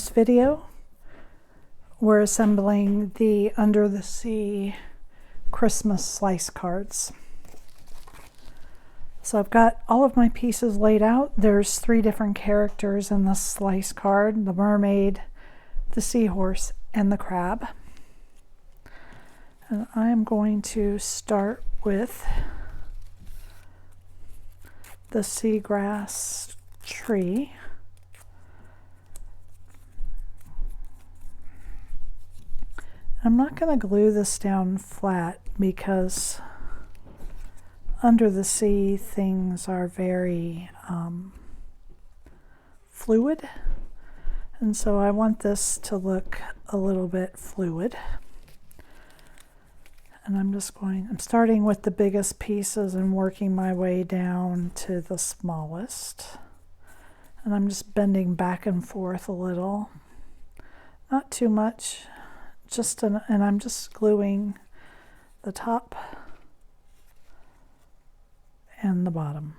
This video, we're assembling the Under the Sea Christmas slice cards. So I've got all of my pieces laid out. There's 3 different characters in this slice card: the mermaid, the seahorse, and the crab. And I am going to start with the seagrass tree. I'm not going to glue this down flat because under the sea things are very fluid, and so I want this to look a little bit fluid. And I'm starting with the biggest pieces and working my way down to the smallest. And I'm just bending back and forth a little, not too much. And I'm just gluing the top and the bottom.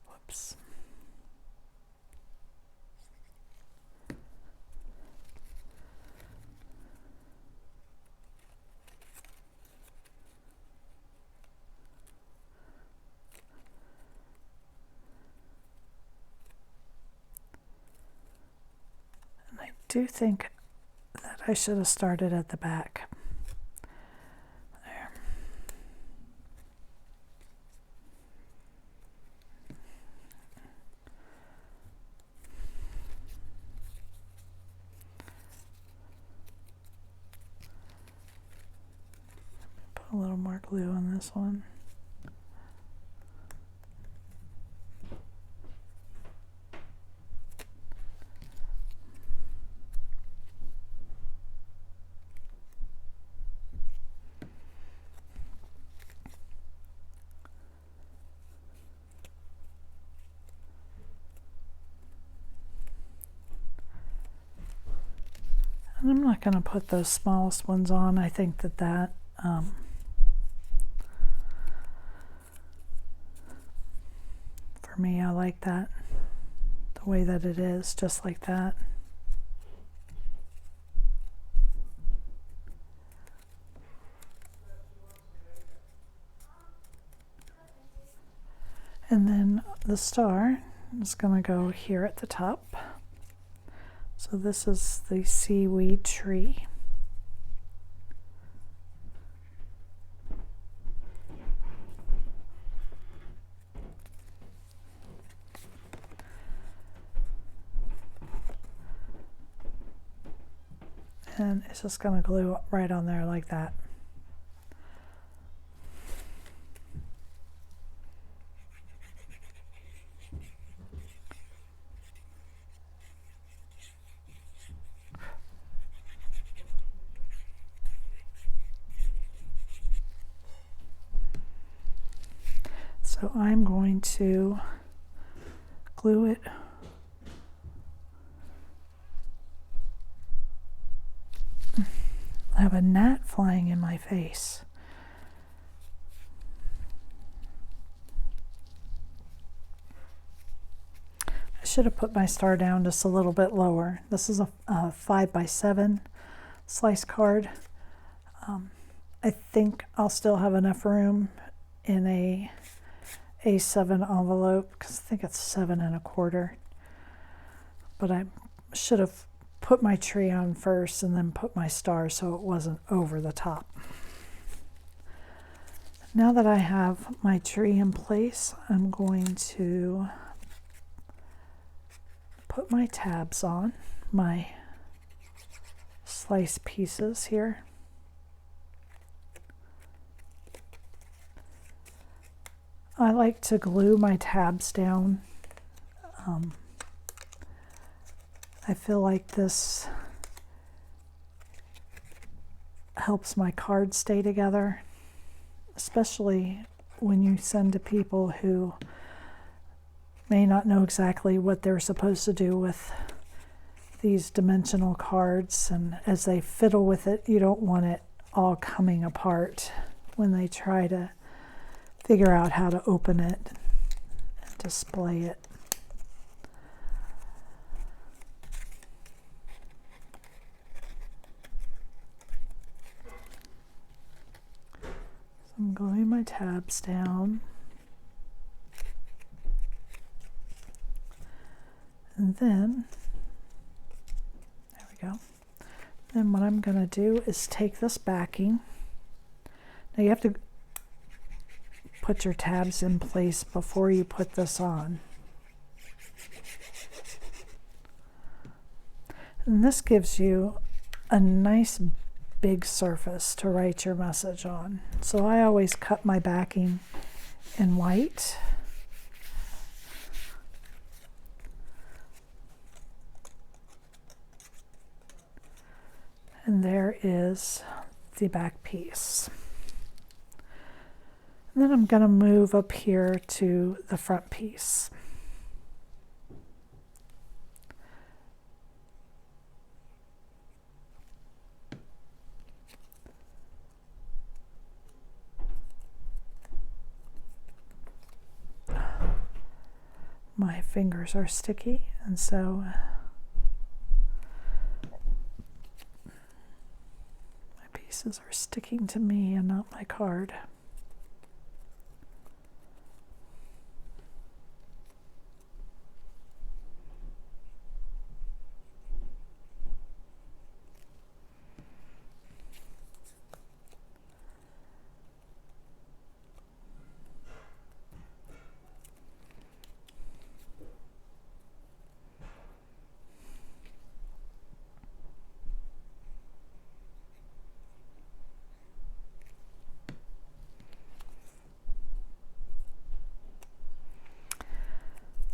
Whoops. And I do think that I should have started at the back. A little more glue on this one. And I'm not going to put those smallest ones on. I think that for me, I like that, the way that it is, just like that. And then the star is going to go here at the top. So this is the seaweed tree. And it's just going to glue right on there like that. So I'm going to glue it I have a gnat flying in my face. I should have put my star down just a little bit lower. This is a 5x7 slice card. I think I'll still have enough room in a A7 envelope because I think it's 7 1/4. But I should have put my tree on first and then put my star so it wasn't over the top. Now that I have my tree in place, I'm going to put my tabs on, my slice pieces here. I like to glue my tabs down. I feel like this helps my cards stay together, especially when you send to people who may not know exactly what they're supposed to do with these dimensional cards, and as they fiddle with it, you don't want it all coming apart when they try to figure out how to open it and display it. So I'm gluing my tabs down. And then, there we go. Then what I'm going to do is take this backing. Now you have to put your tabs in place before you put this on. And this gives you a nice big surface to write your message on. So I always cut my backing in white. And there is the back piece. And then I'm going to move up here to the front piece. My fingers are sticky, and so my pieces are sticking to me and not my card.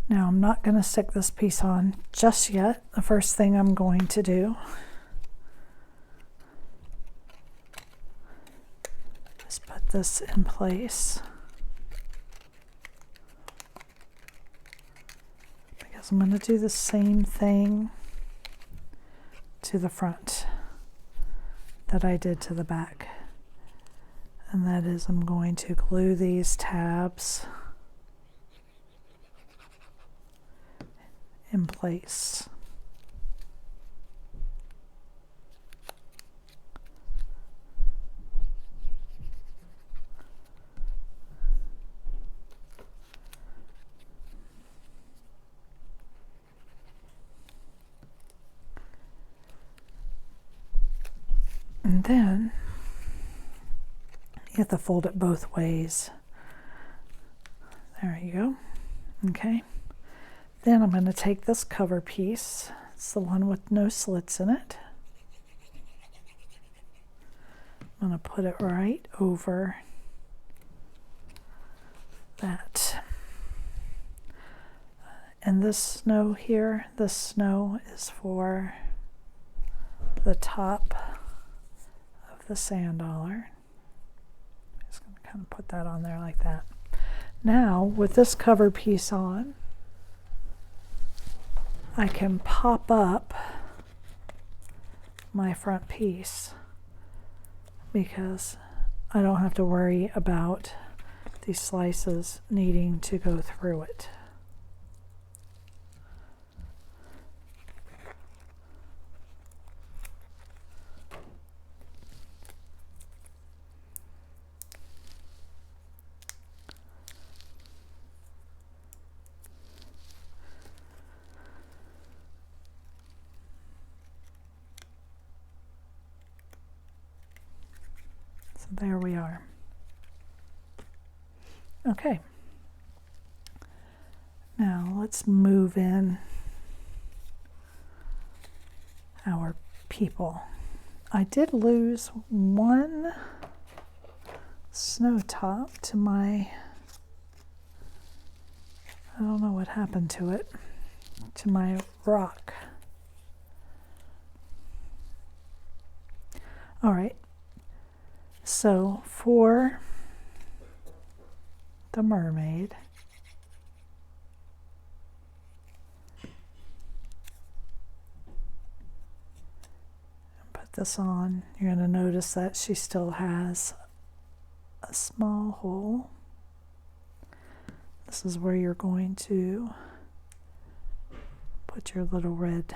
Now I'm not going to stick this piece on just yet. The first thing I'm going to do is put this in place, because I'm going to do the same thing to the front that I did to the back. And that is, I'm going to glue these tabs in place. And then you have to fold it both ways. There you go. Okay. Then I'm going to take this cover piece, it's the one with no slits in it. I'm going to put it right over that. And this snow here, this snow is for the top of the sand dollar. Just going to kind of put that on there like that. Now, with this cover piece on, I can pop up my front piece because I don't have to worry about these slices needing to go through it. There we are. Okay. Now let's move in our people. I did lose one snow top to my, I don't know what happened to it, to my rock All right, so for the mermaid, put this on, you're going to notice that she still has a small hole. This is where you're going to put your little red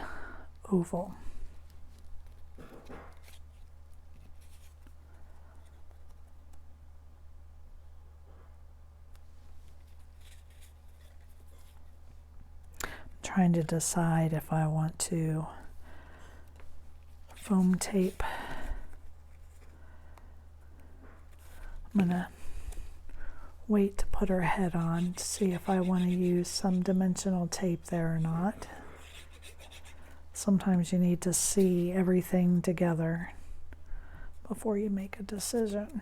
oval. Trying to decide if I want to foam tape. I'm gonna wait to put her head on to see if I want to use some dimensional tape there or not. Sometimes you need to see everything together before you make a decision.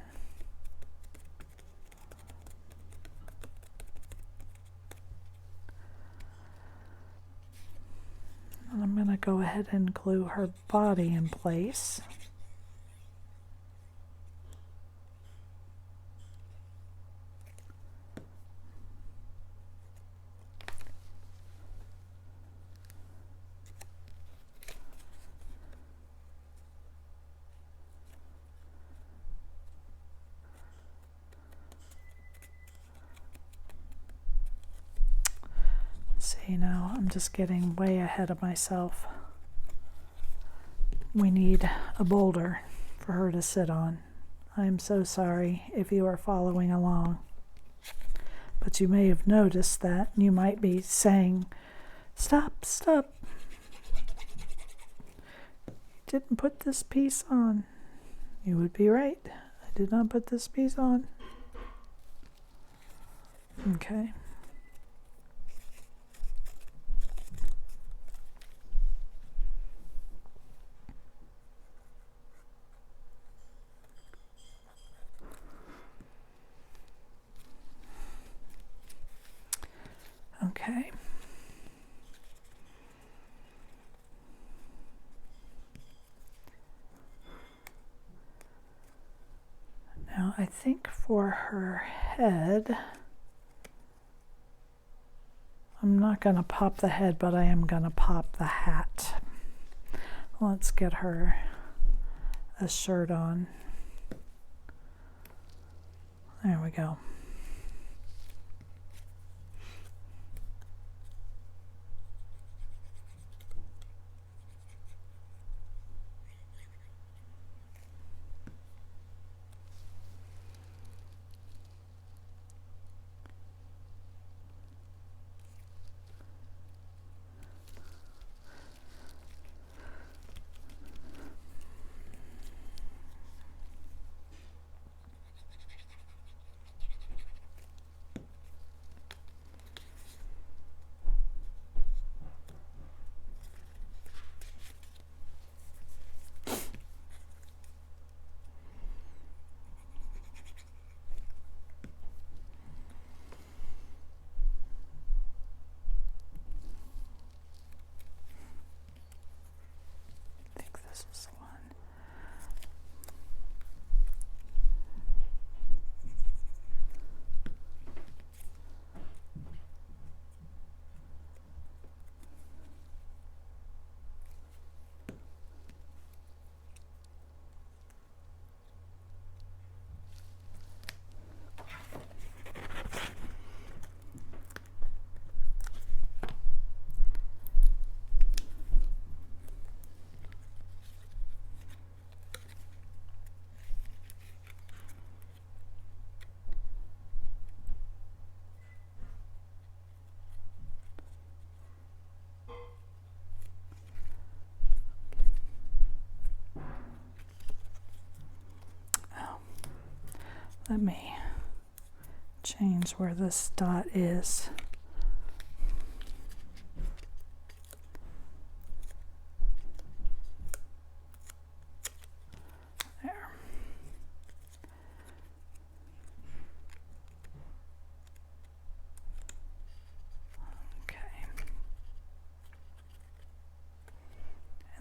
And I'm going to go ahead and glue her body in place. See, now I'm just getting way ahead of myself. We need a boulder for her to sit on. I'm so sorry if you are following along. But you may have noticed that you might be saying, "Stop, stop. You didn't put this piece on." You would be right. I did not put this piece on. Okay. Okay. Now I think for her head, I'm not going to pop the head, but I am going to pop the hat. Let's get her a shirt on. There we go. This is the one. Let me change where this dot is. There. Okay.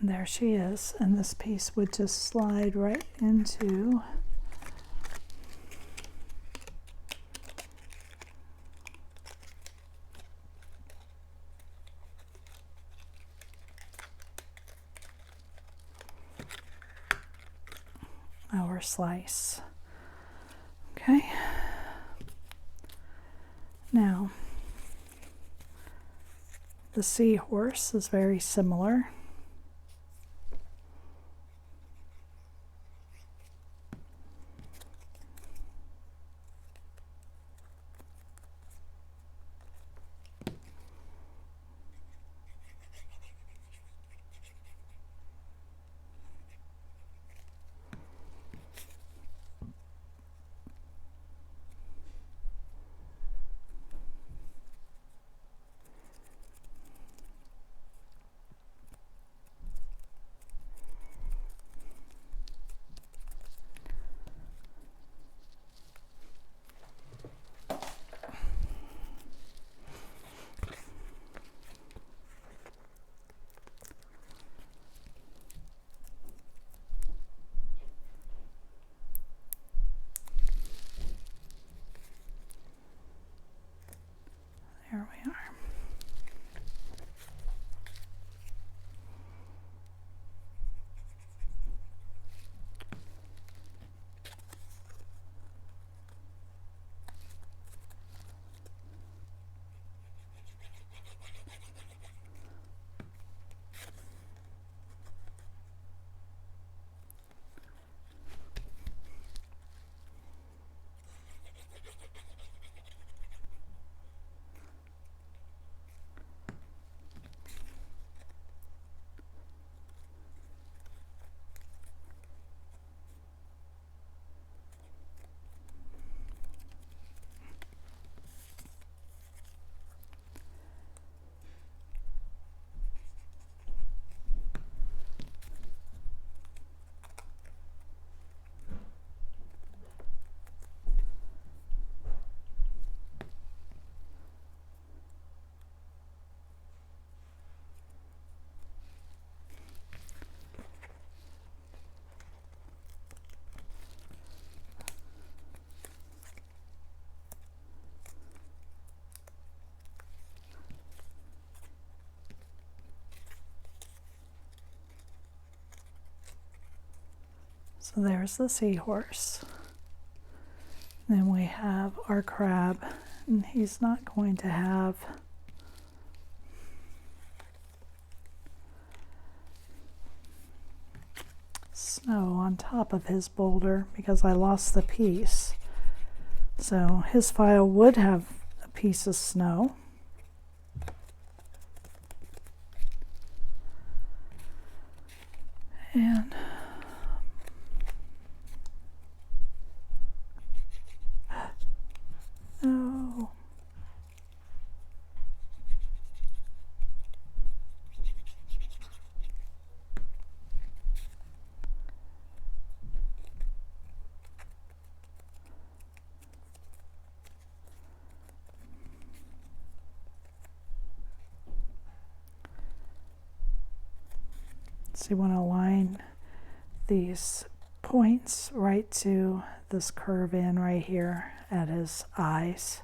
And there she is, and this piece would just slide right into our slice. Okay, now the seahorse is very similar. There we are. So there's the seahorse. Then we have our crab, and he's not going to have snow on top of his boulder because I lost the piece. So his file would have a piece of snow. And oh, so you want to align these points right to this curve in right here at his eyes.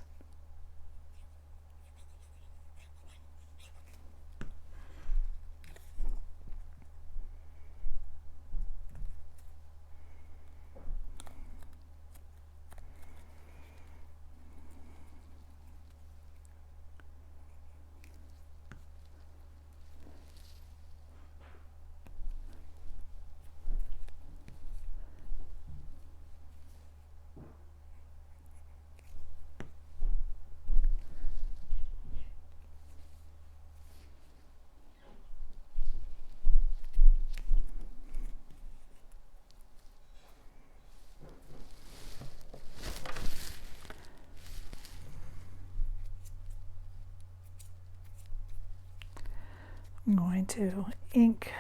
I'm going to ink,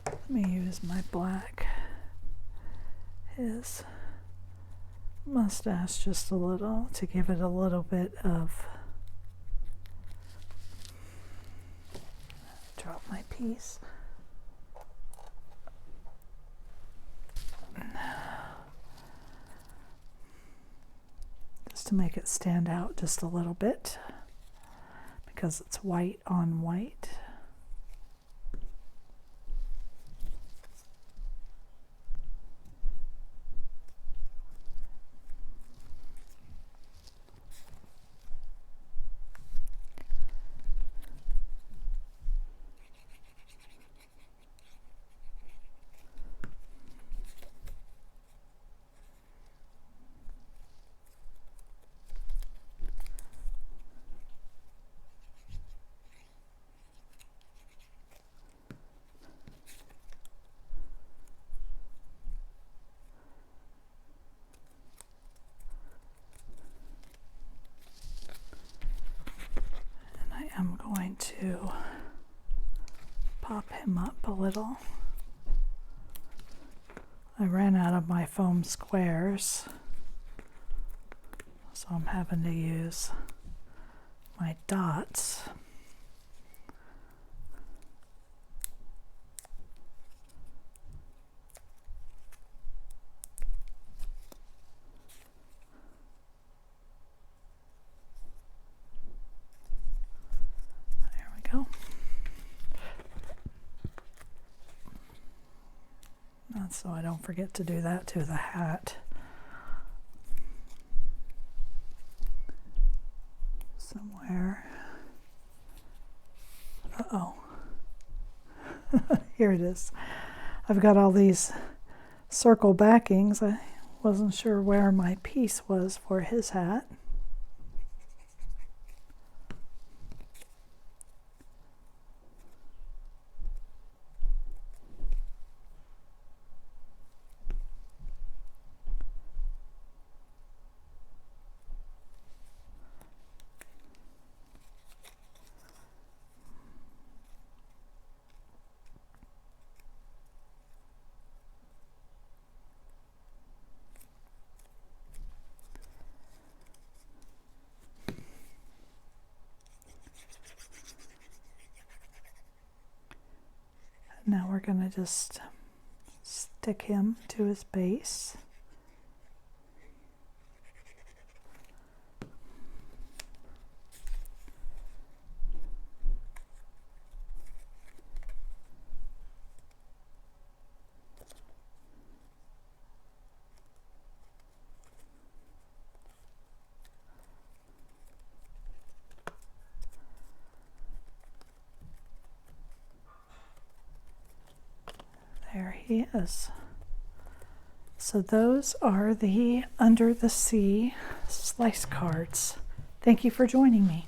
let me use my black, his mustache just a little to give it a little bit of, drop my piece. just to make it stand out just a little bit because it's white on white. I'm going to pop him up a little. I ran out of my foam squares, so I'm having to use my dots. Go. That's so I don't forget to do that to the hat. Somewhere. Uh-oh. Here it is. I've got all these circle backings. I wasn't sure where my piece was for his hat. Now we're going to just stick him to his base. There he is. So those are the Under the Sea slice cards. Thank you for joining me.